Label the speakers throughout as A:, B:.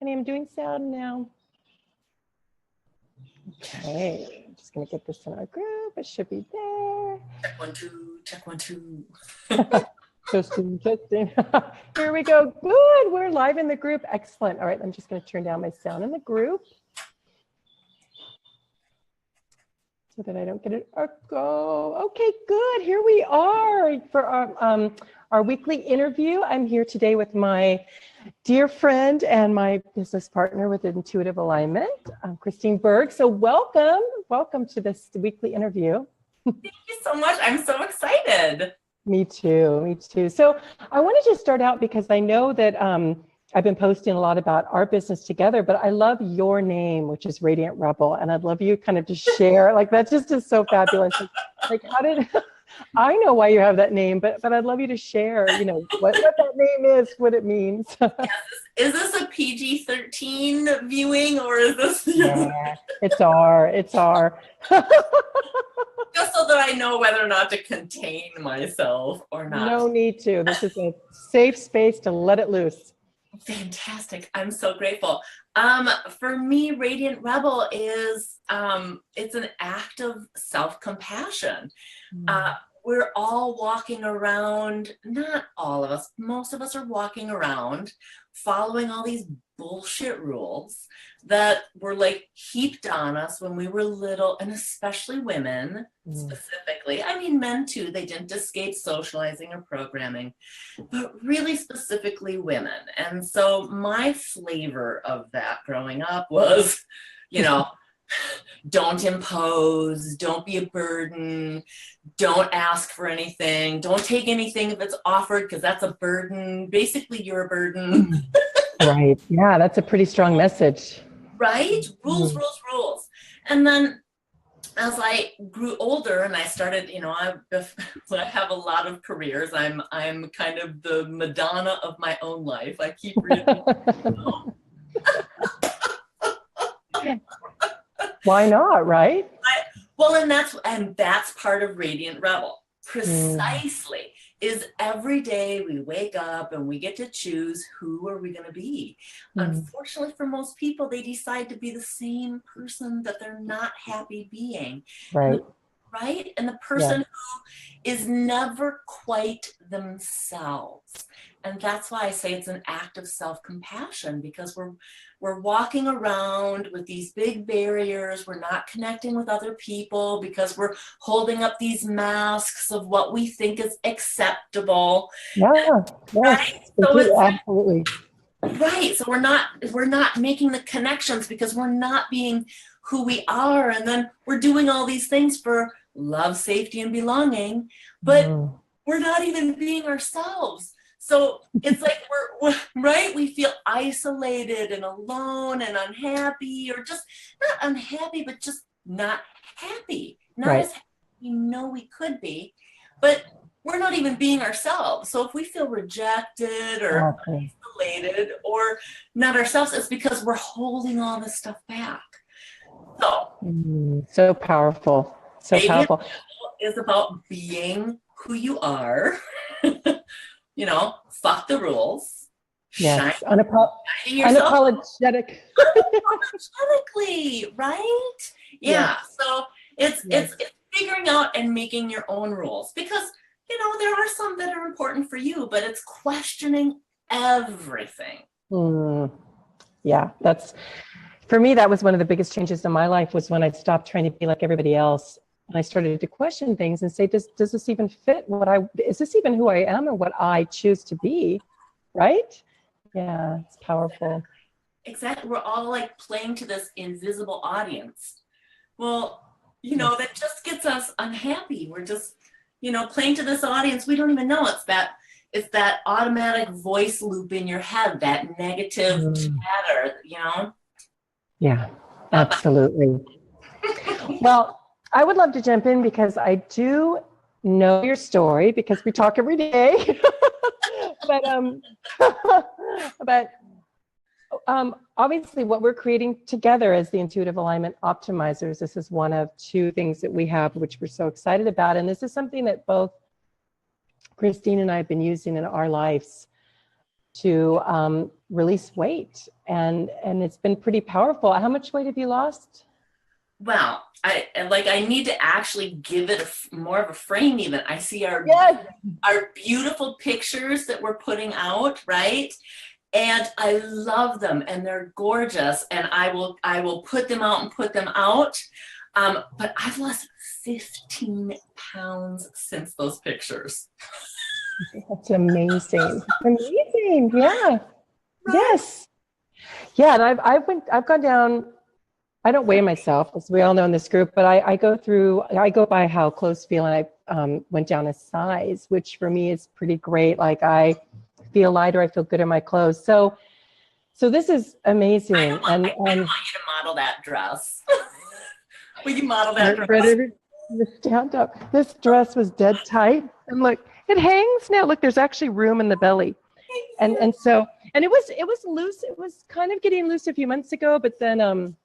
A: Honey, I'm doing sound now. Okay, I'm just gonna get this in our group. It should be there.
B: Check one, two, check one, two.
A: Testing. Here we go. Good, we're live in the group. Excellent. All right, I'm just gonna turn down my sound in the group so that I don't get an echo. Okay, good. Here we are for our weekly interview. I'm here today with my dear friend and my business partner with Intuitive Alignment, Kristyne Berg. So welcome to this weekly interview.
B: Thank you so much. I'm so excited.
A: Me too. So I wanted to start out because I know that I've been posting a lot about our business together, but I love your name, which is Radiant Rebel. And I'd love you kind of to share, like that just is so fabulous. Like how did, I know why you have that name, but I'd love you to share, you know, what that name is, what it means.
B: Yes, is this a PG-13 viewing or is this?
A: Yeah, it's our.
B: Just so that I know whether or not to contain myself or not.
A: No need to. This is a safe space to let it loose.
B: Fantastic. I'm so grateful. For me, Radiant Rebel is, it's an act of self-compassion. We're all walking around, not all of us, most of us are walking around following all these bullshit rules that were like heaped on us when we were little, and especially women specifically. I mean, men too, they didn't escape socializing or programming, but really specifically women. And so my flavor of that growing up was, you know, don't impose, don't be a burden, don't ask for anything, don't take anything if it's offered because that's a burden. Basically, you're a burden.
A: Right. Yeah, that's a pretty strong message.
B: Right? Rules. And then as I grew older and I started, you know, I have a lot of careers. I'm kind of the Madonna of my own life. I keep reading.
A: Why not, right?
B: Well, and that's part of Radiant Rebel. Precisely. Is every day we wake up and we get to choose who are we going to be. Unfortunately, for most people, they decide to be the same person that they're not happy being.
A: Right.
B: Right? And the person who is never quite themselves. And that's why I say it's an act of self-compassion, because we're walking around with these big barriers. We're not connecting with other people because we're holding up these masks of what we think is acceptable.
A: Yeah.
B: Right?
A: So it's absolutely.
B: Right. So we're not making the connections because we're not being who we are. And then we're doing all these things for love, safety, and belonging, but we're not even being ourselves. So it's like we're right. We feel isolated and alone and unhappy, or just not unhappy, but just not happy. Not as happy as we know we could be, but we're not even being ourselves. So if we feel rejected or isolated or not ourselves, it's because we're holding all this stuff back.
A: So powerful. So powerful.
B: Is about being who you are. You know, fuck the rules.
A: Yes, unapologetic.
B: Unapologetically, right? Yeah. So it's figuring out and making your own rules, because you know there are some that are important for you, but it's questioning everything.
A: Yeah, that's for me. That was one of the biggest changes in my life, was when I stopped trying to be like everybody else. And I started to question things and say, does this even fit is this even who I am or what I choose to be? Right? Yeah, it's powerful.
B: Exactly. We're all like playing to this invisible audience. Well, you know, that just gets us unhappy. We're just, you know, playing to this audience. We don't even know it's that automatic voice loop in your head, that negative chatter, you know?
A: Yeah, absolutely. Well, I would love to jump in because I do know your story, because we talk every day. but obviously what we're creating together as the Intuitive Alignment Optimizers, this is one of two things that we have, which we're so excited about. And this is something that both Kristyne and I have been using in our lives to release weight, and it's been pretty powerful. How much weight have you lost?
B: Well, I need to actually give it more of a frame even. I see our beautiful pictures that we're putting out, right? And I love them and they're gorgeous, and I will put them out and put them out. But I've lost 15 pounds since those pictures.
A: That's amazing. Amazing. Yeah. Right. Yes. Yeah. And I've gone down. I don't weigh myself, as we all know in this group, but I go by how clothes feel, and I went down a size, which for me is pretty great. Like, I feel lighter, I feel good in my clothes. So this is amazing. I want you to
B: model that dress. Will you model that dress?
A: Stand up. This dress was dead tight, and look, it hangs now. Look, there's actually room in the belly, and it was loose. It was kind of getting loose a few months ago, but then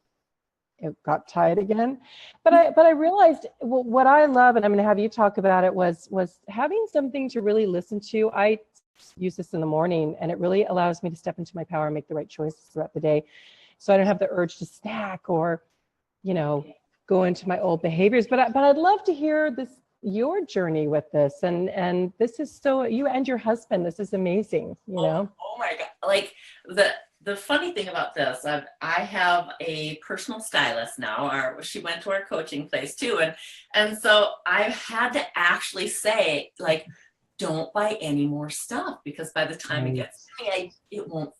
A: it got tight again. But I realized what I love, and I'm going to have you talk about it, was having something to really listen to. I use this in the morning, and it really allows me to step into my power and make the right choices throughout the day, so I don't have the urge to snack or, go into my old behaviors. But I'd love to hear your journey with this, and this is so, you and your husband, this is amazing.
B: Oh my God! Like, the funny thing about this, I have a personal stylist now. She went to our coaching place too, and so I've had to actually say, like, don't buy any more stuff, because by the time it gets to me, it won't.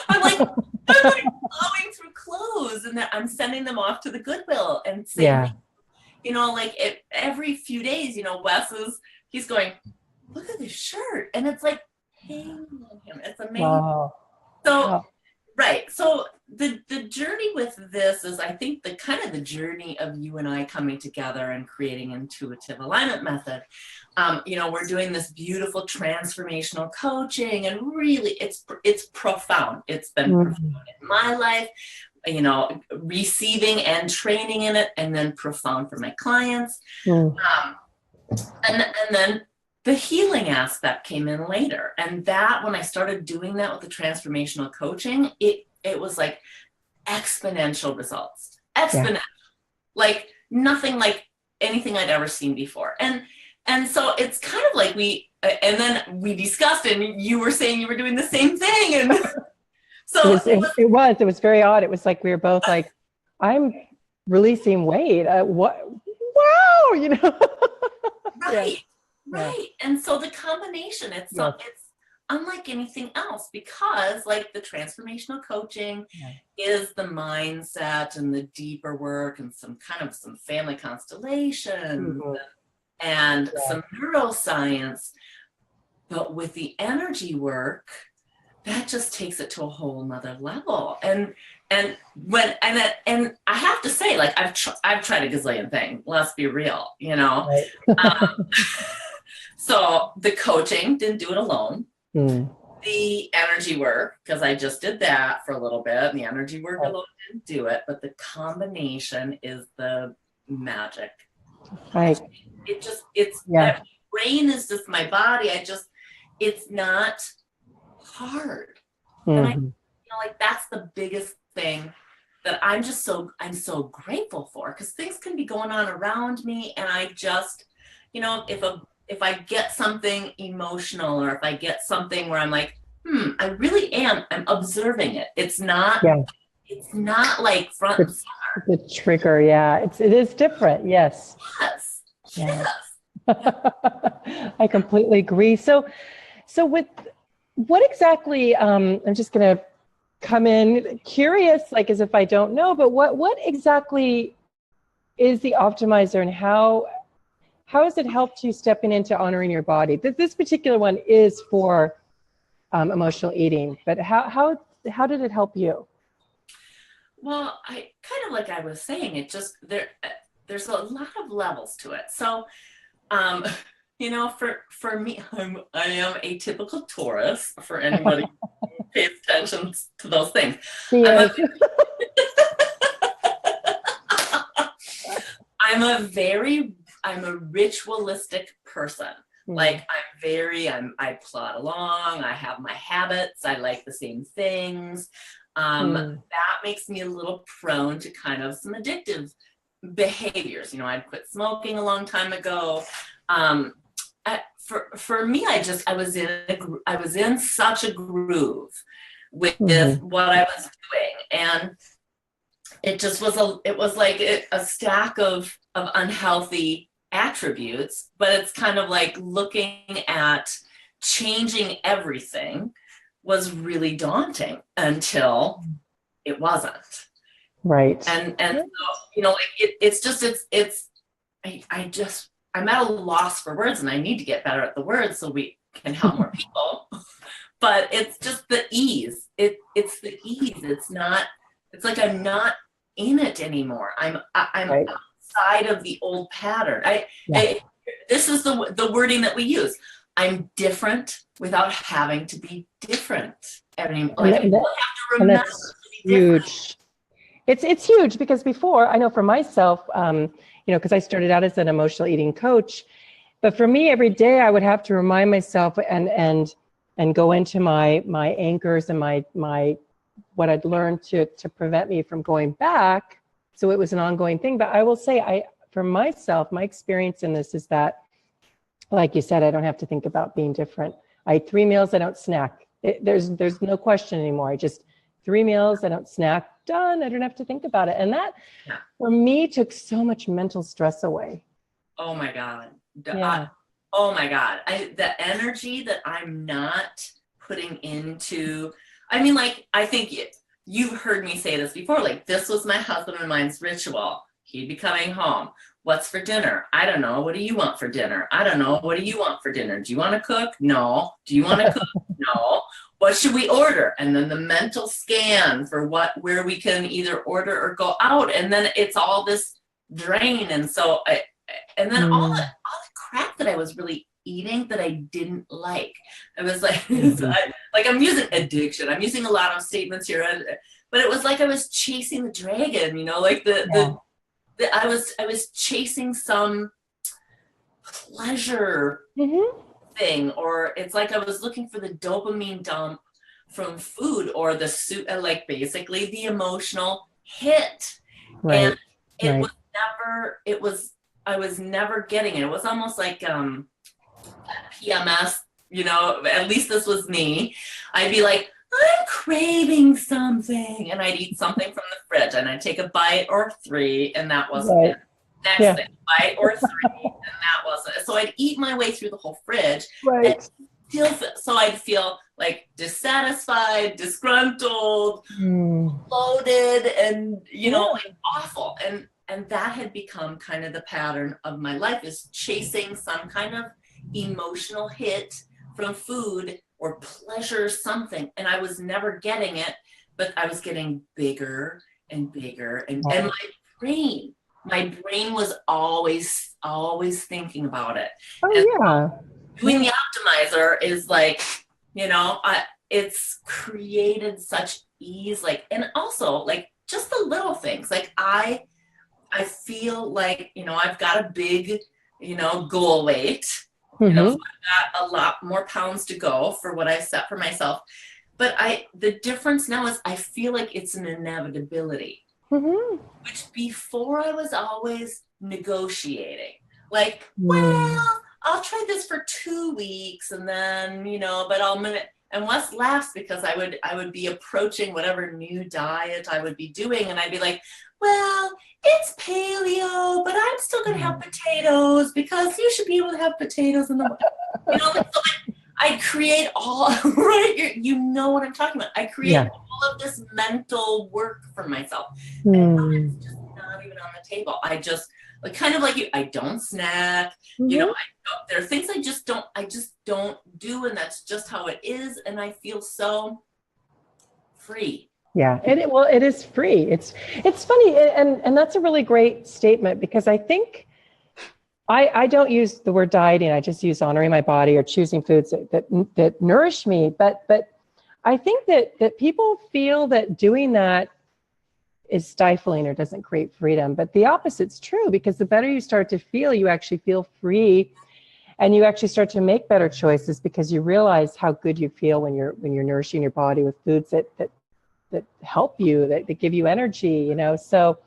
B: I'm like going through clothes, and then I'm sending them off to the Goodwill and saying, every few days, Wes he's going, look at this shirt, and it's like, hang on him. It's amazing. Wow. So, right. So the journey with this is, I think, the journey of you and I coming together and creating intuitive alignment method. We're doing this beautiful transformational coaching, and really it's profound. It's been profound in my life, receiving and training in it, and then profound for my clients. And then the healing aspect came in later. And that, when I started doing that with the transformational coaching, it was like exponential results. Exponential. Like nothing like anything I'd ever seen before. And so it's kind of like and then we discussed, and you were saying you were doing the same thing. And so it
A: was very odd. It was like we were both like, I'm releasing weight. What? Wow,
B: Right. Right. And so the combination, it's unlike anything else, because like the transformational coaching is the mindset and the deeper work and some family constellations and some neuroscience. But with the energy work, that just takes it to a whole nother level. And I have to say, like, I've tried a gazillion things. Let's be real, Right. So the coaching, didn't do it alone. The energy work, because I just did that for a little bit, and the energy work alone didn't do it, but the combination is the magic.
A: Right.
B: That brain is just my body. It's not hard. And that's the biggest thing that I'm so grateful for, because things can be going on around me, and I just, if I get something emotional, or if I get something where I'm like, I'm observing it. It's not like front and center.
A: The trigger, it is different. Yes.
B: Yes.
A: I completely agree. So with what exactly, I'm just going to come in curious, like, as if I don't know, but what exactly is the optimizer, and how has it helped you stepping into honoring your body? This particular one is for emotional eating, but how did it help you?
B: Well, I kind of, like I was saying, it just there's a lot of levels to it. So, for me, I am a typical Taurus. For anybody who pays attention to those things, I'm a ritualistic person. Like I plod along, I have my habits, I like the same things. That makes me a little prone to kind of some addictive behaviors. You know, I'd quit smoking a long time ago. For me, I was in such a groove with what I was doing, and it just was like a stack of unhealthy attributes. But it's kind of like looking at changing everything was really daunting until it wasn't.
A: Right.
B: And so, you know, like I'm at a loss for words, and I need to get better at the words so we can help more people. But it's just the ease. It's the ease. It's like I'm not in it anymore. I'm right. Outside of the old pattern. This is the wording that we use. I'm different without having to be different. People have to remember to be different.
A: Huge. It's huge, because before, I know for myself, you know, because I started out as an emotional eating coach, but for me, every day I would have to remind myself and go into my anchors and my what I'd learned to prevent me from going back. So it was an ongoing thing. But I will say, for myself, my experience in this is that, like you said, I don't have to think about being different. I eat 3 meals, I don't snack. There's no question anymore. I just 3 meals, I don't snack, done. I don't have to think about it. And that, for me, took so much mental stress away.
B: Oh my God.
A: Yeah.
B: Oh my God. The energy that I'm not putting into, I mean, like, I think you've heard me say this before, like, this was my husband and mine's ritual. He'd be coming home. What's for dinner? I don't know. What do you want for dinner? I don't know. What do you want for dinner? Do you want to cook? No. Do you want to cook? No. What should we order? And then the mental scan for where we can either order or go out. And then it's all this drain. And so all the crap that I was really eating that I didn't like. I was like, I'm using addiction. I'm using a lot of statements here, but it was like I was chasing the dragon, you know, like I was chasing some pleasure thing, or it's like I was looking for the dopamine dump from food, or the like basically the emotional hit. Right. And I was never getting it. It was almost like PMS, you know, at least this was me. I'd be like, I'm craving something, and I'd eat something from the fridge, and I'd take a bite or 3, and that wasn't it. Next thing, bite or 3, and that wasn't it. So I'd eat my way through the whole fridge, so I'd feel like dissatisfied, disgruntled, bloated, and you know, like awful. And that had become kind of the pattern of my life, is chasing some kind of emotional hit from food or pleasure, something, and I was never getting it, but I was getting bigger and bigger, and my brain was always thinking about it. Doing the optimizer is like, you know, it's created such ease, like, and also like just the little things, like I feel like, you know, I've got a big, you know, goal weight. You know, so I've got a lot more pounds to go for what I set for myself. But the difference now is I feel like it's an inevitability, which before I was always negotiating. Like, well, I'll try this for 2 weeks, and then, you know, but and Wes laughs because I would be approaching whatever new diet I would be doing, and I'd be like, well, it's paleo, but I'm still going to have potatoes because you should be able to have potatoes in the morning. You know, so I create all, right? You know what I'm talking about. I create all of this mental work for myself. And it's just not even on the table. I just, like, kind of like you, I don't snack. You know, there are things I just don't do, and that's just how it is. And I feel so free.
A: Yeah, it is free. It's funny, and that's a really great statement, because I think I don't use the word dieting. I just use honoring my body or choosing foods that nourish me. But I think that people feel that doing that is stifling or doesn't create freedom. But the opposite's true, because the better you start to feel, you actually feel free. and you actually start to make better choices because you realize how good you feel when you're nourishing your body with foods that help you, that give you energy, So,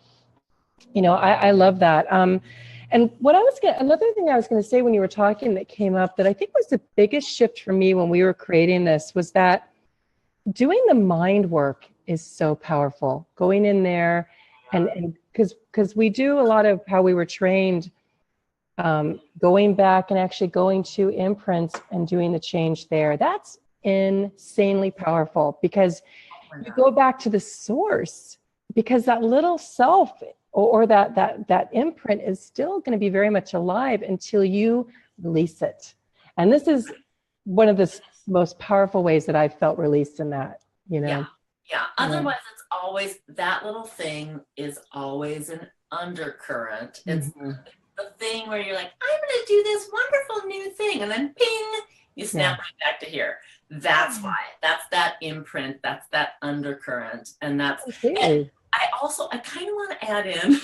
A: I love that. And another thing I was going to say when you were talking that came up that I think was the biggest shift for me when we were creating this was that doing the mind work is so powerful. Going in there and because we do a lot of how we were trained, going back and actually going to imprints and doing the change there. That's insanely powerful because you go back to the source, because that little self or that imprint is still going to be very much alive until you release it. And this is one of the most powerful ways that I've felt released in that,
B: Yeah. Otherwise, it's always, that little thing is always an undercurrent. It's the thing where you're like, I'm going to do this wonderful new thing. And then ping, you snap right back to here. That's why. That's that imprint. That's that undercurrent. And that's, and I kind of want to add in,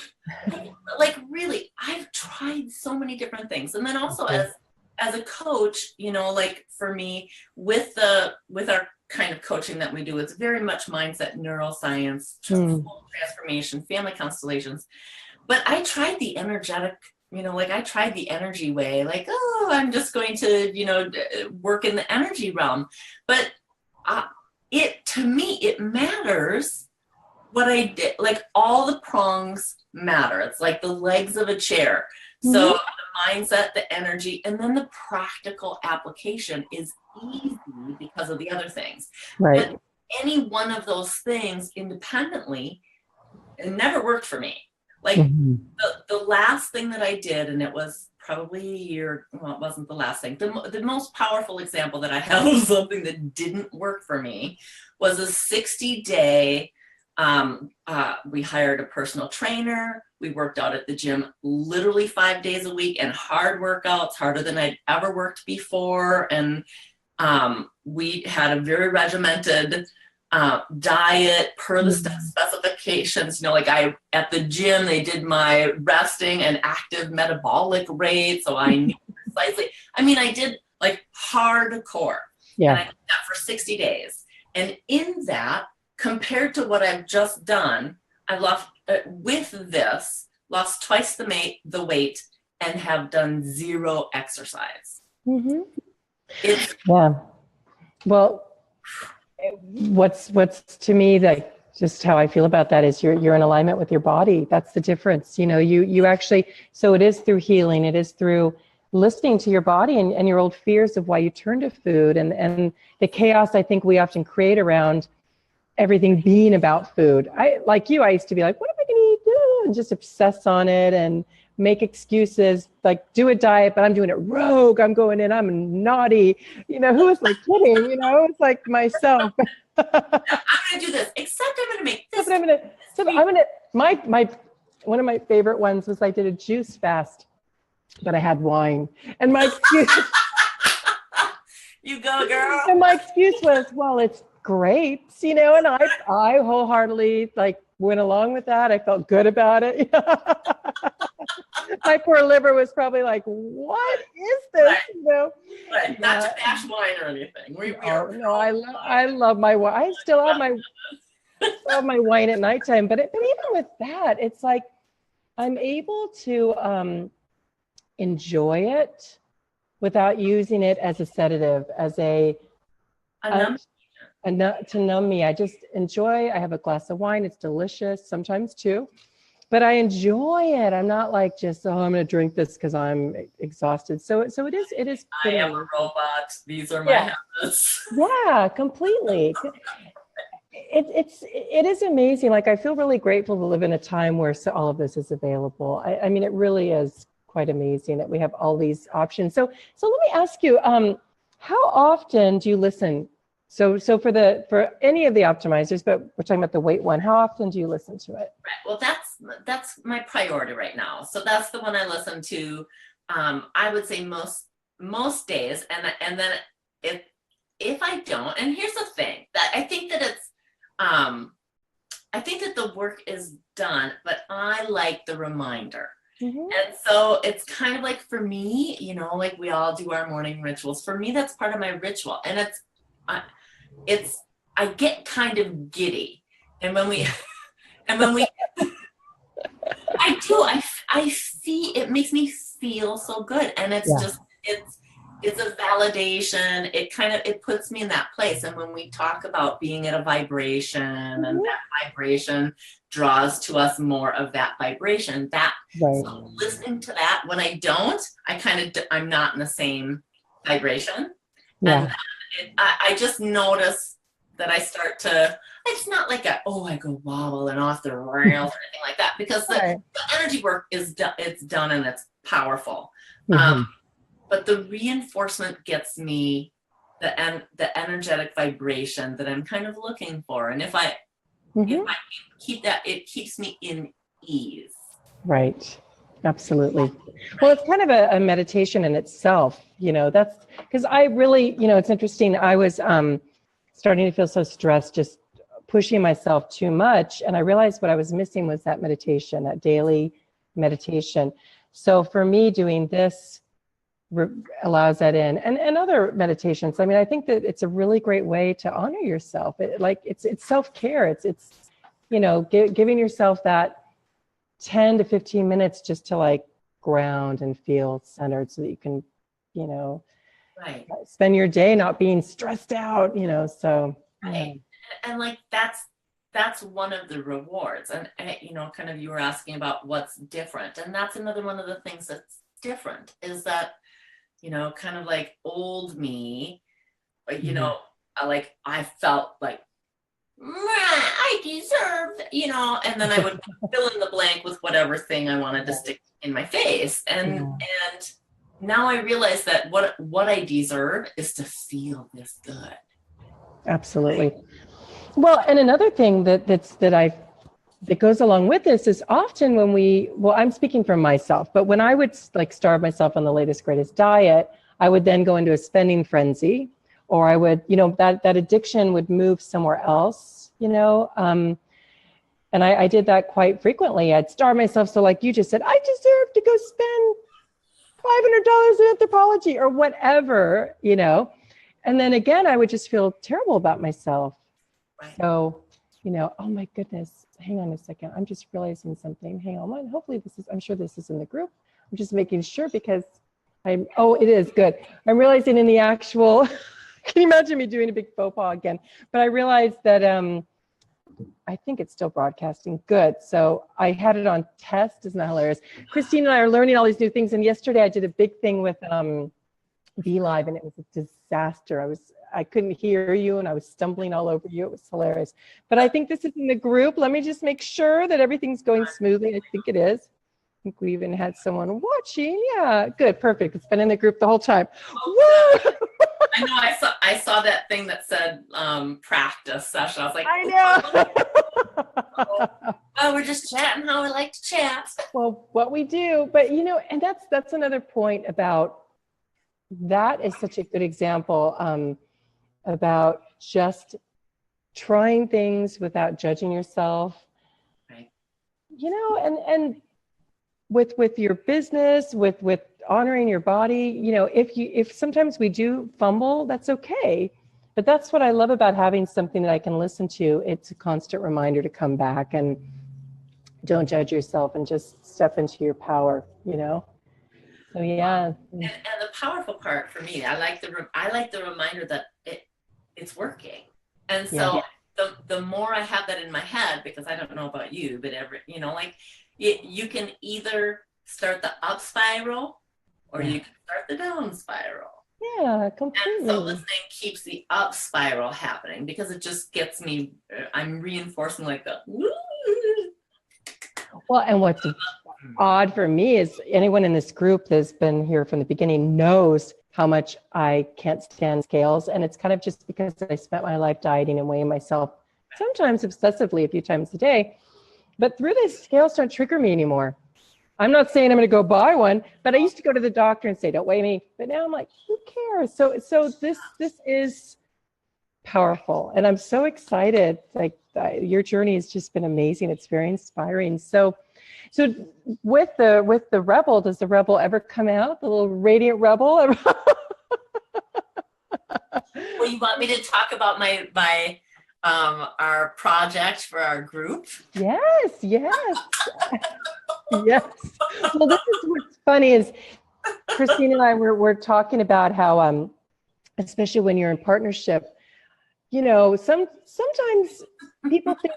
B: like, really, I've tried so many different things. And then also as a coach, like for me, with our kind of coaching that we do, it's very much mindset, neuroscience, full transformation, family constellations. But I tried the energetic, I tried the energy way, like, oh, I'm just going to, work in the energy realm. But to me, it matters what I did. Like, all the prongs matter. It's like the legs of a chair. So the mindset, the energy, and then the practical application is easy because of the other things.
A: Right.
B: But any one of those things independently, it never worked for me. Like the last thing that I did, and it was probably a year, well, it wasn't the last thing. The most powerful example that I have of something that didn't work for me was a 60-day, we hired a personal trainer. We worked out at the gym literally 5 days a week, and hard workouts, harder than I'd ever worked before. And we had a very regimented diet per the specifications. At the gym, they did my resting and active metabolic rate. So I knew precisely. I did like hardcore.
A: Yeah.
B: And I did that for 60 days. And in that, compared to what I've just done, I lost twice the weight and have done zero exercise.
A: Well, what's to me, like, just how I feel about that is you're in alignment with your body. That's the difference. You actually, so it is through healing. It is through listening to your body and your old fears of why you turn to food and the chaos I think we often create around everything being about food. I used to be like, what am I going to eat? And just obsess on it and make excuses, like do a diet, but I'm doing it rogue. I'm going in, I'm naughty. Who is like kidding? It's like myself.
B: I'm going to do this, except I'm going to make this.
A: One of my favorite ones was I did a juice fast, but I had wine. And my excuse.
B: You go, girl.
A: And my excuse was, well, it's grapes, and I wholeheartedly went along with that. I felt good about it. My poor liver was probably like, what is this?
B: Right. Not to bash wine or anything.
A: I love my wine. I still have my wine at nighttime, but even with that, it's like I'm able to enjoy it without using it as a sedative, as to numb me. I just enjoy. I have a glass of wine. It's delicious, sometimes two, but I enjoy it. I'm not like just, I'm going to drink this because I'm exhausted. So it is.
B: I am a robot. These are my habits.
A: Yeah, completely. It is amazing. Like, I feel really grateful to live in a time where all of this is available. I mean, it really is quite amazing that we have all these options. So let me ask you, how often do you listen? So for any of the optimizers, but we're talking about the weight one, how often do you listen to it?
B: Right. Well, that's my priority right now. So that's the one I listen to. I would say most days, and then if I don't, and here's the thing, that I think that it's I think that the work is done, but I like the reminder. And so it's kind of like, for me, you know, like we all do our morning rituals. For me, that's part of my ritual. And I get kind of giddy. And when we, and when we, I do, I see, it makes me feel so good. And it's just, it's a validation. It puts me in that place. And when we talk about being at a vibration, and that vibration draws to us more of that vibration, so listening to that, when I don't, I'm not in the same vibration. And I just notice that I start to, it's not like I go wobbling off the rails or anything like that, because the energy work is done, it's done, and it's powerful. But the reinforcement gets me the energetic vibration that I'm kind of looking for. And if I keep that, it keeps me in ease.
A: Right. Absolutely. Well, it's kind of a meditation in itself, you know, that's because I really, you know, it's interesting. I was starting to feel so stressed, just pushing myself too much. And I realized what I was missing was that meditation, that daily meditation. So for me, doing this allows that in, and other meditations. I mean, I think that it's a really great way to honor yourself. It's self-care. It's you know, giving yourself that 10 to 15 minutes just to like ground and feel centered, so that you can, you know, spend your day not being stressed out, you know, so.
B: And like, that's one of the rewards. And, you know, kind of, you were asking about what's different. And that's another one of the things that's different, is that, you know, kind of like old me, you know, I felt like, I deserve, you know, and then I would fill in the blank with whatever thing I wanted to stick in my face. And now I realize that what I deserve is to feel this good.
A: Absolutely. Well, and another thing that goes along with this is often when I'm speaking for myself, but when I would like starve myself on the latest, greatest diet, I would then go into a spending frenzy, or I would, you know, that addiction would move somewhere else, you know, and I did that quite frequently. I'd starve myself. So like you just said, I deserve to go spend $500 in anthropology or whatever, you know, and then again, I would just feel terrible about myself. So, you know, oh my goodness, hang on a second. I'm just realizing something. Hang on. Hopefully I'm sure this is in the group. I'm just making sure, because it is good. I'm realizing in the actual, can you imagine me doing a big faux pas again? But I realized that I think it's still broadcasting. Good. So I had it on test. Isn't that hilarious? Kristyne and I are learning all these new things. And yesterday I did a big thing with Be Live, and it was a disaster. I couldn't hear you, and I was stumbling all over you. It was hilarious. But I think this is in the group. Let me just make sure that everything's going smoothly. I think it is. I think we even had someone watching. Yeah, good, perfect. It's been in the group the whole time.
B: Woo! I know. I saw that thing that said practice session. I was like, I know. Oh, we're just chatting how we like to chat.
A: Well, what we do, but you know, and that's another point about. That is such a good example about just trying things without judging yourself.
B: Right.
A: You know, and with your business, with honoring your body, you know, if sometimes we do fumble, that's okay. But that's what I love about having something that I can listen to. It's a constant reminder to come back and don't judge yourself and just step into your power, you know. So yeah,
B: and the powerful part for me, I like the reminder that it's working. And so the more I have that in my head, because I don't know about you, but you know, like you can either start the up spiral or you can start the down spiral.
A: Yeah, completely.
B: And so listening keeps the up spiral happening, because it just gets me. I'm reinforcing like the woo.
A: Well, and what's odd for me is anyone in this group that's been here from the beginning knows how much I can't stand scales. And it's kind of just because I spent my life dieting and weighing myself, sometimes obsessively a few times a day. But through this, scales don't trigger me anymore. I'm not saying I'm going to go buy one, but I used to go to the doctor and say, don't weigh me. But now I'm like, who cares? So this is powerful. And I'm so excited. Like your journey has just been amazing. It's very inspiring. So with the Rebel, does the Rebel ever come out? The little radiant Rebel?
B: Well, you want me to talk about my our project for our group?
A: Yes, yes. Yes. Well, this is what's funny is Kristyne and I we're talking about how especially when you're in partnership, you know, sometimes people think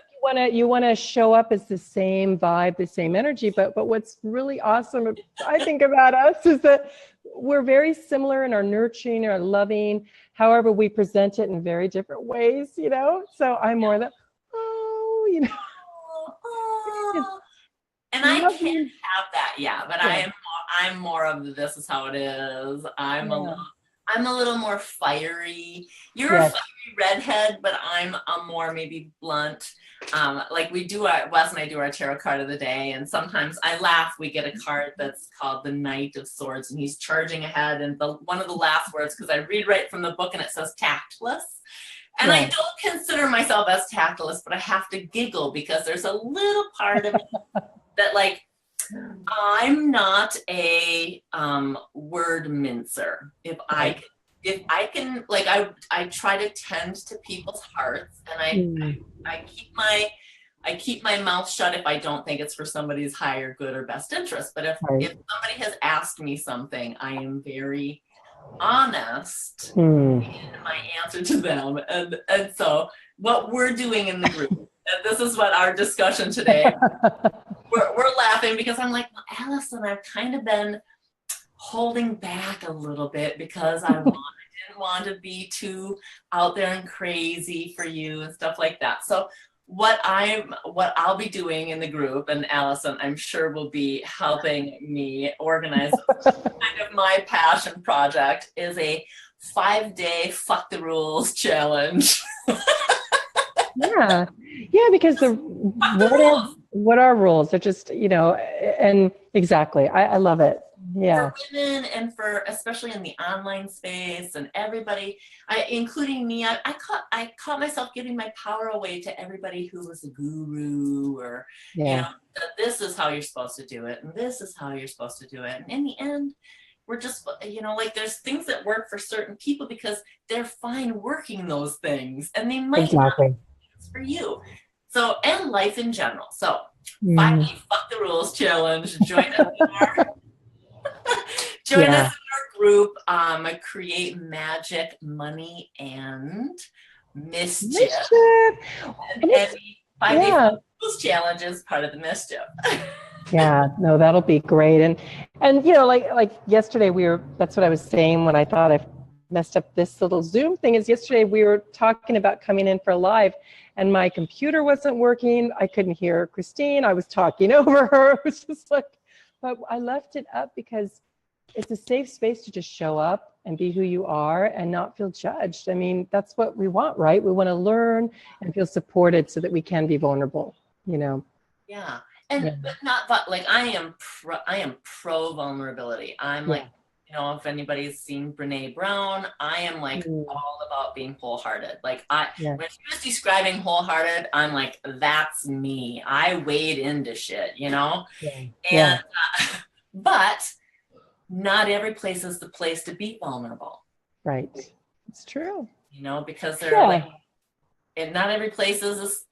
A: you want to show up as the same vibe, the same energy, but what's really awesome I think about us is that we're very similar in our nurturing, our loving. However, we present it in very different ways, you know. So I'm more the you know.
B: Oh. And I can't have that, but yeah. I'm more of the, this is how it is. I'm a little more fiery. You're a fiery redhead, but I'm a more maybe blunt. Like Wes and I do our tarot card of the day, and sometimes I laugh. We get a card that's called the Knight of Swords, and he's charging ahead, and one of the last words, because I read right from the book, and it says tactless. And I don't consider myself as tactless, but I have to giggle because there's a little part of me that, like, I'm not a word mincer. If I can, like, I try to tend to people's hearts, and I keep my mouth shut if I don't think it's for somebody's higher good or best interest. But if somebody has asked me something, I am very honest in my answer to them. And so what we're doing in the group, and this is what our discussion today, we're laughing because I'm like, well, Allison, I've kind of been holding back a little bit because I didn't want to be too out there and crazy for you and stuff like that. So what I'll be doing in the group, and Allison, I'm sure, will be helping me organize kind of my passion project, is a 5-day fuck the rules challenge.
A: Yeah, because what are rules? They're just, you know, and exactly. I love it. Yeah.
B: For women and for especially in the online space and everybody, including me, I caught myself giving my power away to everybody who was a guru or you know, this is how you're supposed to do it and this is how you're supposed to do it. And in the end, we're just, you know, like there's things that work for certain people because they're fine working those things and they might not be for you. So, and life in general. So, finally, fuck the rules challenge. Join us in our group. Create magic, money, and mischief. And 5 rules challenge is part of the mischief.
A: Yeah, no, that'll be great. And you know, like yesterday that's what I was saying when I thought I messed up this little Zoom thing, is yesterday we were talking about coming in for a live and my computer wasn't working. I couldn't hear Kristyne. I was talking over her. It was just like, but I left it up because it's a safe space to just show up and be who you are and not feel judged. I mean, that's what we want, right? We want to learn and feel supported so that we can be vulnerable, you know?
B: Yeah. But like I am pro vulnerability. I'm like, you know, if anybody's seen Brene Brown, I am like all about being wholehearted. Like when she was describing wholehearted, I'm like, that's me. I wade into shit, you know? And but not every place is the place to be vulnerable.
A: Right. It's true.
B: You know, because they're like, and not every place is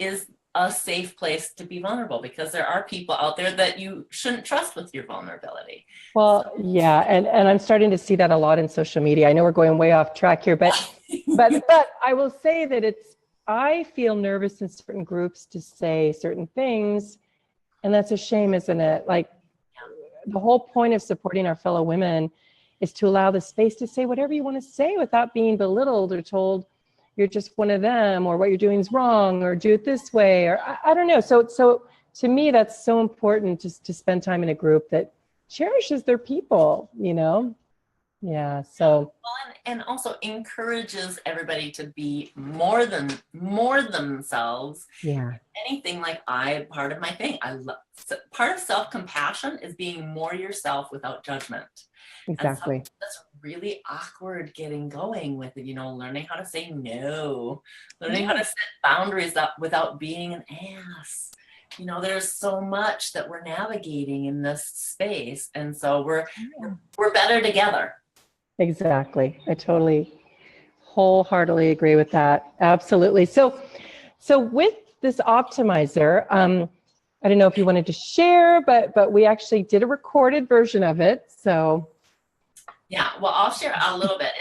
B: a safe place to be vulnerable because there are people out there that you shouldn't trust with your vulnerability.
A: Well, and I'm starting to see that a lot in social media. I know we're going way off track here, but I will say that I feel nervous in certain groups to say certain things, and that's a shame, isn't it? Like the whole point of supporting our fellow women is to allow the space to say whatever you want to say without being belittled or told you're just one of them, or what you're doing is wrong, or do it this way, or I don't know. So to me, that's so important, just to spend time in a group that cherishes their people, you know? Yeah. So.
B: Well, and also encourages everybody to be more themselves.
A: Yeah.
B: Anything like part of my thing. part of self-compassion is being more yourself without judgment.
A: Exactly.
B: That's really awkward getting going with it, learning how to say no, learning how to set boundaries up without being an ass. There's so much that we're navigating in this space. And so we're better together.
A: Exactly. I totally wholeheartedly agree with that. Absolutely. So with this optimizer, I don't know if you wanted to share, but we actually did a recorded version of it. So
B: yeah, well, I'll share a little bit.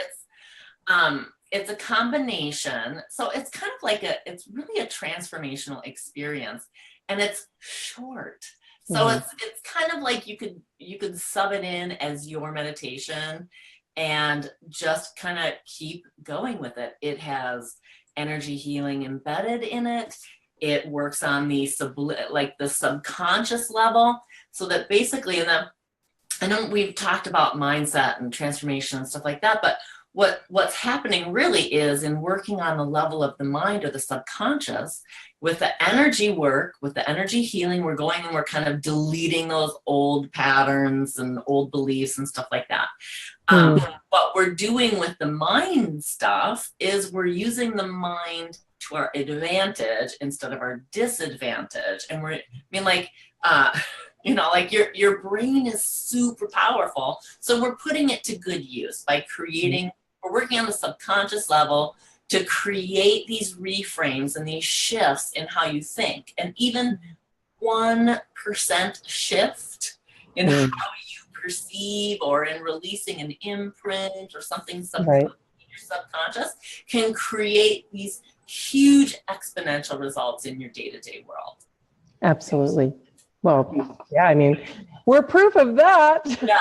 B: It's a combination. So it's kind of like it's really a transformational experience, and it's short. So it's kind of like you could sub it in as your meditation and just kind of keep going with it. It has energy healing embedded in it. It works on the subconscious level, so that basically, I know we've talked about mindset and transformation and stuff like that, but what's happening really is in working on the level of the mind or the subconscious, with the energy work, with the energy healing, we're going and we're kind of deleting those old patterns and old beliefs and stuff like that. What we're doing with the mind stuff is we're using the mind to our advantage instead of our disadvantage. And your brain is super powerful. So we're putting it to good use by we're working on the subconscious level to create these reframes and these shifts in how you think. And even 1% shift in how you perceive or in releasing an imprint or something in your subconscious can create these huge exponential results in your day-to-day world.
A: Absolutely. Well, yeah, I mean, we're proof of that.
B: Yeah.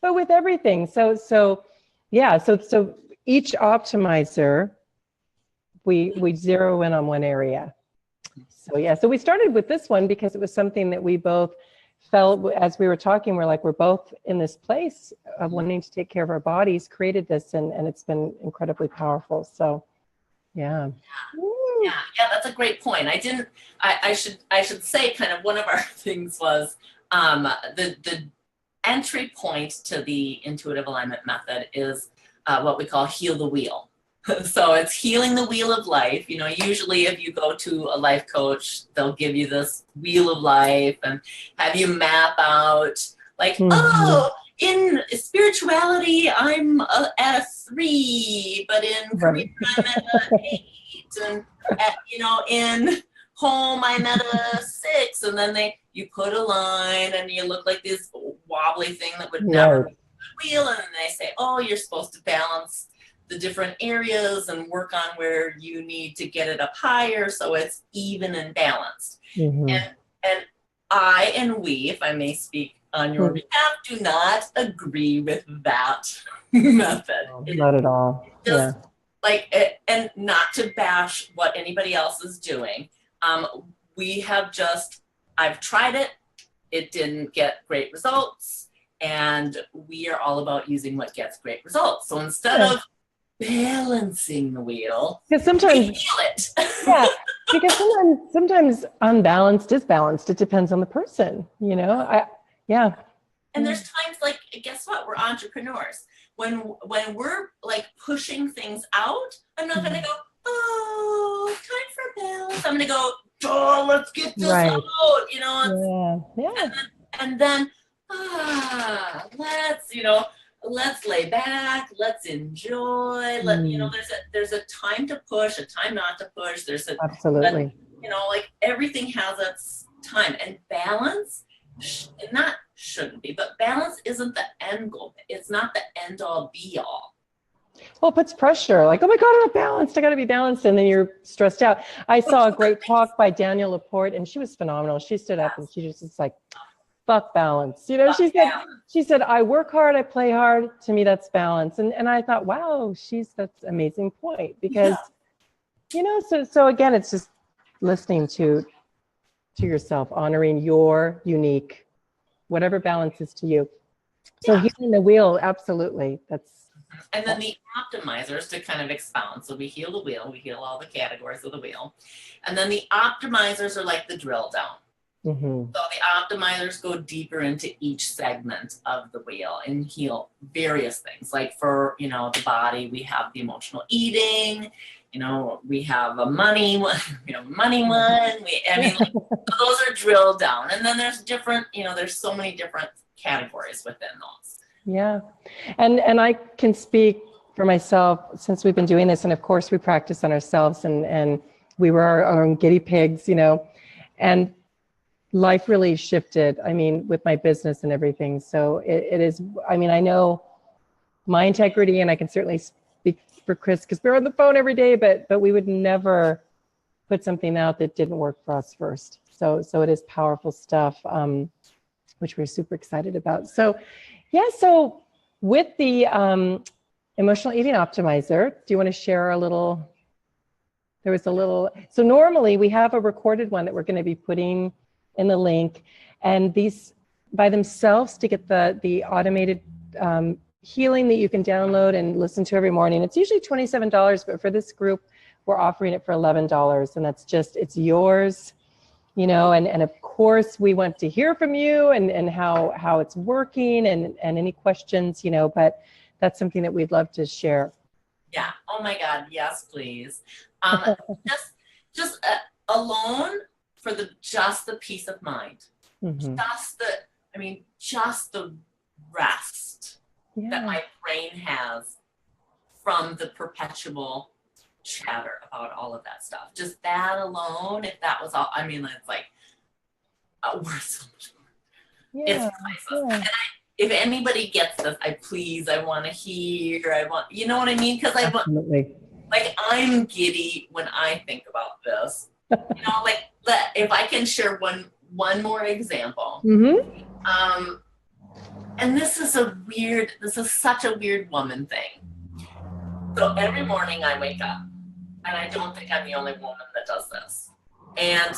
A: But with everything. So each optimizer, we zero in on one area. So we started with this one because it was something that we both felt as we were talking, we're both in this place of wanting to take care of our bodies, created this, and it's been incredibly powerful. So yeah.
B: Yeah, that's a great point. I should say kind of one of our things was the entry point to the intuitive alignment method is what we call heal the wheel. So it's healing the wheel of life. Usually if you go to a life coach, they'll give you this wheel of life and have you map out in spirituality, I'm at a 3, but in career I'm at an 8. And in home I'm at a 6, and then you put a line and you look like this wobbly thing that would never be a wheel, and then they say, oh, you're supposed to balance the different areas and work on where you need to get it up higher so it's even and balanced. And I and we, if I may speak on your behalf, do not agree with that method.
A: Not at all.
B: And not to bash what anybody else is doing. I've tried it. It didn't get great results. And we are all about using what gets great results. So instead of balancing the wheel,
A: because sometimes
B: we feel it.
A: Because sometimes unbalanced is balanced. It depends on the person,
B: And there's times guess what? We're entrepreneurs. When we're pushing things out, I'm not going to go, oh, time for balance. I'm going to go, oh, let's get this out, And then, let's lay back, let's enjoy. There's a time to push, a time not to push.
A: Absolutely.
B: Everything has its time, and balance shouldn't be, but balance isn't the end goal. It's not the end all be all.
A: Well, it puts pressure, like, oh my God, I'm not balanced. I got to be balanced. And then you're stressed out. I saw a great talk by Danielle Laporte, and she was phenomenal. She stood up and she just was like, fuck balance. She said, I work hard, I play hard. To me, that's balance. And I thought, wow, that's an amazing point, because, so again, it's just listening to yourself, honoring your unique, whatever balance is to you. So healing the wheel, absolutely.
B: And then the optimizers, to kind of expound. So we heal the wheel, we heal all the categories of the wheel. And then the optimizers are like the drill down.
A: Mm-hmm.
B: So the optimizers go deeper into each segment of the wheel and heal various things. Like for, the body, we have the emotional eating, we have a money one, money one. Like, those are drilled down. And then there's different, there's so many different categories within those.
A: Yeah. And I can speak for myself since we've been doing this. And of course we practice on ourselves and we were our own guinea pigs, and life really shifted, with my business and everything. So it is, I know my integrity, and I can certainly speak for Chris because we're on the phone every day, but we would never put something out that didn't work for us first. So it is powerful stuff, which we're super excited about. So so with the emotional eating optimizer, do you want to share a little? So normally we have a recorded one that we're going to be putting in the link, and these by themselves to get the automated healing that you can download and listen to every morning. It's usually $27, but for this group, we're offering it for $11, and that's just, it's yours, and of course we want to hear from you and how it's working and any questions, but that's something that we'd love to share.
B: Yeah. Oh my God. Yes, please. Just alone for just the peace of mind,
A: Mm-hmm.
B: just the rest that my brain has from the perpetual chatter about all of that stuff. Just that alone, if that was all, it's like, we're so much more. It's priceless. And if anybody gets this, I want to hear, you know what I mean? Because I'm giddy when I think about this. If I can share one more example.
A: Mm-hmm.
B: And this is such a weird woman thing. So every morning I wake up, and I don't think I'm the only woman that does this. And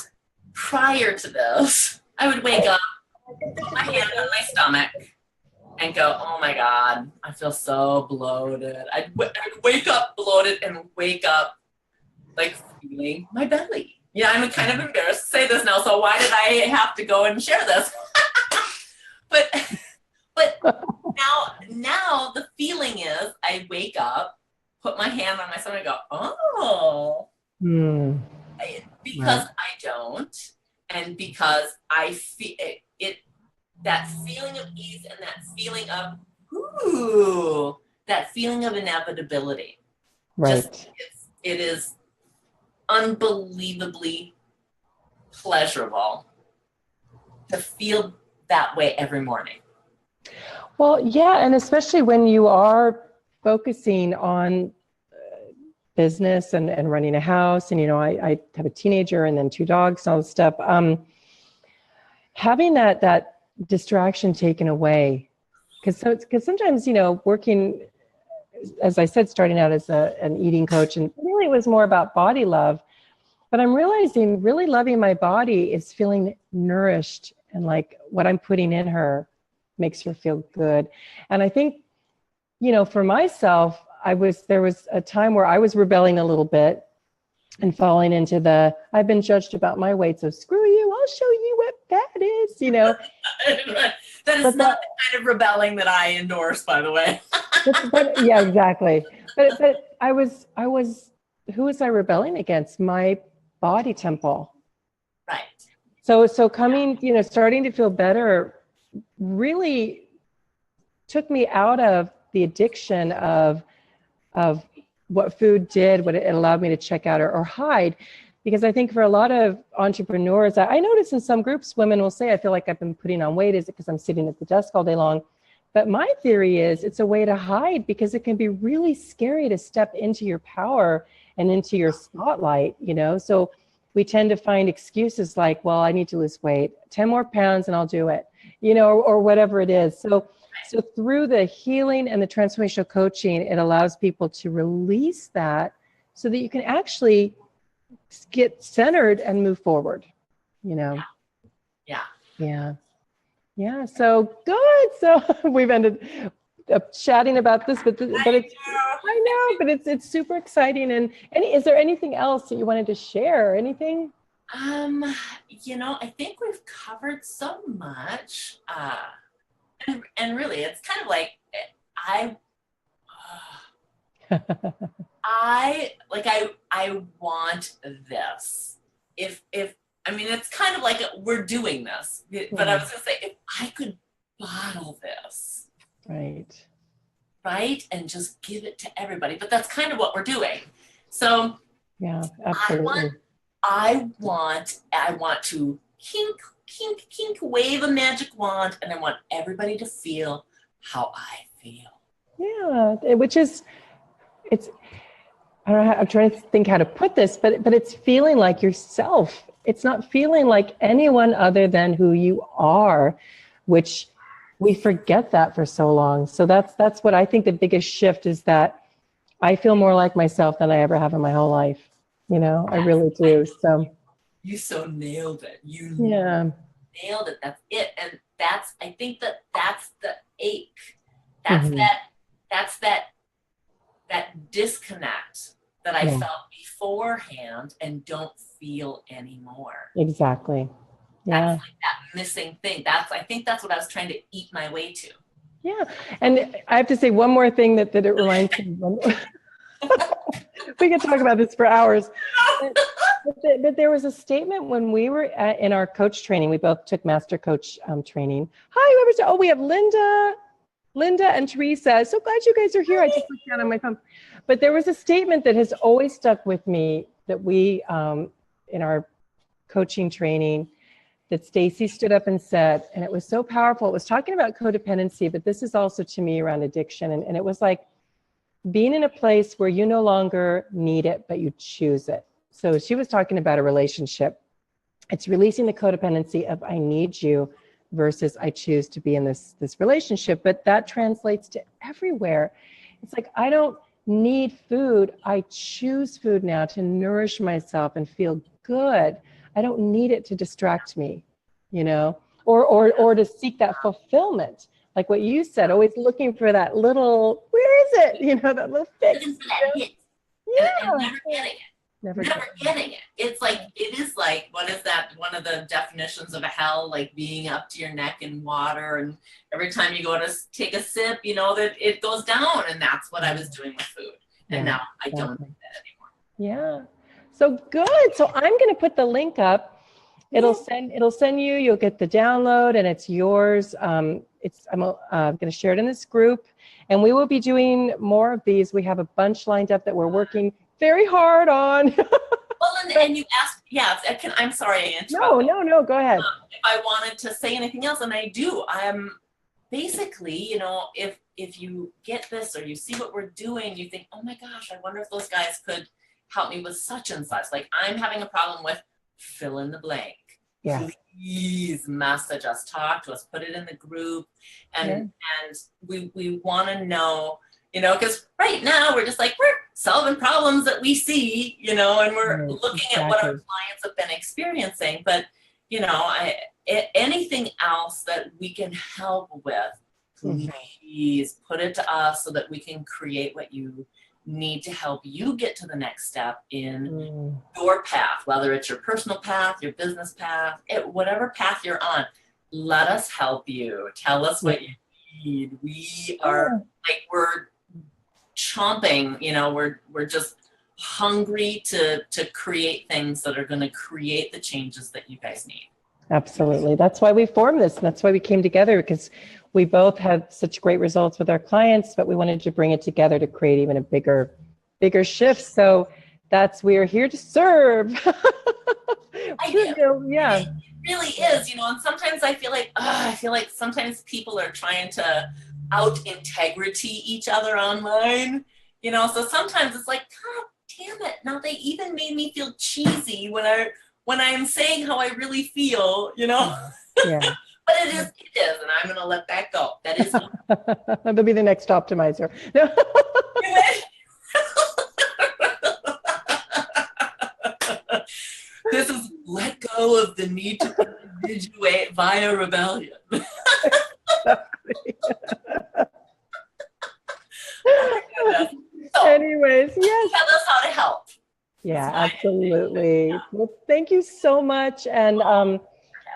B: prior to this, I would wake up, put my hand on my stomach, and go, oh my God, I feel so bloated. I'd wake up bloated and wake up feeling my belly. Yeah, I'm kind of embarrassed to say this now, so why did I have to go and share this? but now the feeling is I wake up, put my hand on my stomach and go, oh. Because I don't, and because I feel it, that feeling of ease and that feeling of, that feeling of inevitability.
A: Right.
B: It is unbelievably pleasurable to feel that way every morning.
A: Well, yeah, and especially when you are focusing on business and running a house, and I have a teenager and then 2 dogs and all this stuff. Having that distraction taken away, because sometimes working, as I said, starting out as an eating coach, and really it was more about body love. But I'm realizing really loving my body is feeling nourished, and like what I'm putting in her makes her feel good. And I think, for myself, there was a time where I was rebelling a little bit and falling into I've been judged about my weight, so screw you, I'll show you what fat is,
B: That is not the kind of rebelling that I endorse, by the way.
A: but yeah, exactly. But I was, who was I rebelling against? My body temple.
B: Right.
A: So coming, starting to feel better really took me out of the addiction of what food did, what it allowed me to check out or hide. Because I think for a lot of entrepreneurs, I notice in some groups, women will say, I feel like I've been putting on weight. Is it because I'm sitting at the desk all day long? But my theory is it's a way to hide, because it can be really scary to step into your power and into your spotlight, So we tend to find excuses like, well, I need to lose weight, 10 more pounds and I'll do it, or whatever it is. So through the healing and the transformational coaching, it allows people to release that so that you can actually get centered and move forward,
B: Yeah.
A: Yeah. So good. So we've ended up chatting about this, but it's super exciting. And is there anything else that you wanted to share? Anything?
B: I think we've covered so much. And really, it's kind of like I I want this. If I mean, it's kind of like we're doing this, but I was gonna say if I could bottle this,
A: Right.
B: and just give it to everybody. But that's kind of what we're doing. So
A: yeah, absolutely.
B: I want to kink, kink, kink, wave a magic wand, and I want everybody to feel how I feel.
A: Yeah, which is, it's, I don't know, I'm trying to think how to put this, but it's feeling like yourself. It's not feeling like anyone other than who you are, which we forget that for so long. So that's what I think the biggest shift is, that I feel more like myself than I ever have in my whole life. I really do. So
B: you so nailed it. You nailed it. That's it. And I think that's the ache. That's that disconnect that I felt beforehand and don't feel anymore.
A: Exactly. Yeah.
B: That's like that missing thing. I think that's what I was trying to eat my way to.
A: Yeah. And I have to say one more thing that it reminds me of. We could talk about this for hours. But there was a statement when we were in our coach training. We both took master coach training. Hi, whoever's, we have Linda and Teresa. So glad you guys are here. I just looked down on my phone. But there was a statement that has always stuck with me that we, in our coaching training, that Stacy stood up and said, and it was so powerful. It was talking about codependency, but this is also to me around addiction. And it was like being in a place where you no longer need it, but you choose it. So she was talking about a relationship. It's releasing the codependency of I need you versus I choose to be in this relationship. But that translates to everywhere. It's like, I don't need food. I choose food now to nourish myself and feel good. I don't need it to distract me, or to seek that fulfillment. Like what you said, always looking for that little, where is it? That little fix.
B: Yeah. And never getting it. Never getting it. It is like, what is that? One of the definitions of a hell, like being up to your neck in water. And every time you go to take a sip, that it goes down. And that's what I was doing with food. And now I don't do that anymore.
A: Yeah. So good. So I'm going to put the link up. It'll send you, you'll get the download and it's yours. I'm going to share it in this group, and we will be doing more of these. We have a bunch lined up that we're working very hard on.
B: Well, and you asked, I'm sorry I interrupted.
A: No, go ahead.
B: If I wanted to say anything else, and I do, I'm basically, if you get this or you see what we're doing, you think, oh my gosh, I wonder if those guys could help me with such and such. Like I'm having a problem with fill in the blank.
A: Yeah.
B: Please message us, talk to us, put it in the group. And we want to know, because right now we're just like, we're solving problems that we see, and we're looking at what our clients have been experiencing. But, anything else that we can help with, please put it to us so that we can create what you need to help you get to the next step in your path, whether it's your personal path, your business path, whatever path you're on. Let us help you. Tell us what you need. We are we're chomping, we're just hungry to create things that are going to create the changes that you guys need.
A: Absolutely. That's why we formed this. And that's why we came together, because we both had such great results with our clients, but we wanted to bring it together to create even a bigger shift. So we're here to serve.
B: It really is, and sometimes I feel like sometimes people are trying to out integrity each other online, so sometimes it's like, God damn it. Now they even made me feel cheesy when I'm saying how I really feel,
A: Yeah.
B: But it is, and I'm going to let that go. That is.
A: That'll be the next optimizer. No.
B: This is let go of the need to individuate via rebellion.
A: Oh, anyways, yes.
B: Tell us how to help.
A: Yeah,
B: my
A: absolutely.
B: yeah.
A: Well, thank you so much. And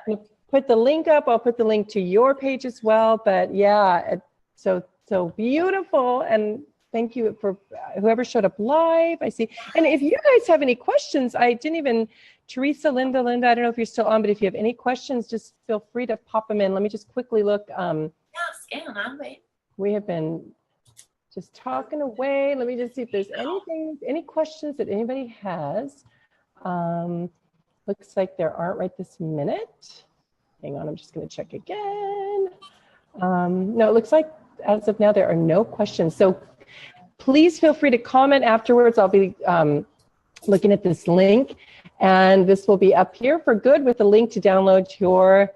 A: we'll put the link up. I'll put the link to your page as well. But yeah, so beautiful. And thank you for whoever showed up live. I see. And if you guys have any questions, I didn't even, Teresa, Linda, I don't know if you're still on, but if you have any questions, just feel free to pop them in. Let me just quickly look.
B: Yeah, scan, I'll wait.
A: We have been just talking away. Let me just see if there's any questions that anybody has. Looks like there aren't right this minute. Hang on, I'm just going to check again. No, it looks like as of now, there are no questions. So please feel free to comment afterwards. I'll be looking at this link, and this will be up here for good with a link to download your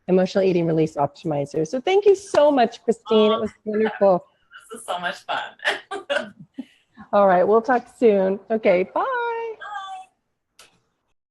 A: emotional eating release optimizer. So thank you so much, Kristyne. It was wonderful.
B: This is so much fun.
A: All right, we'll talk soon. Okay, bye.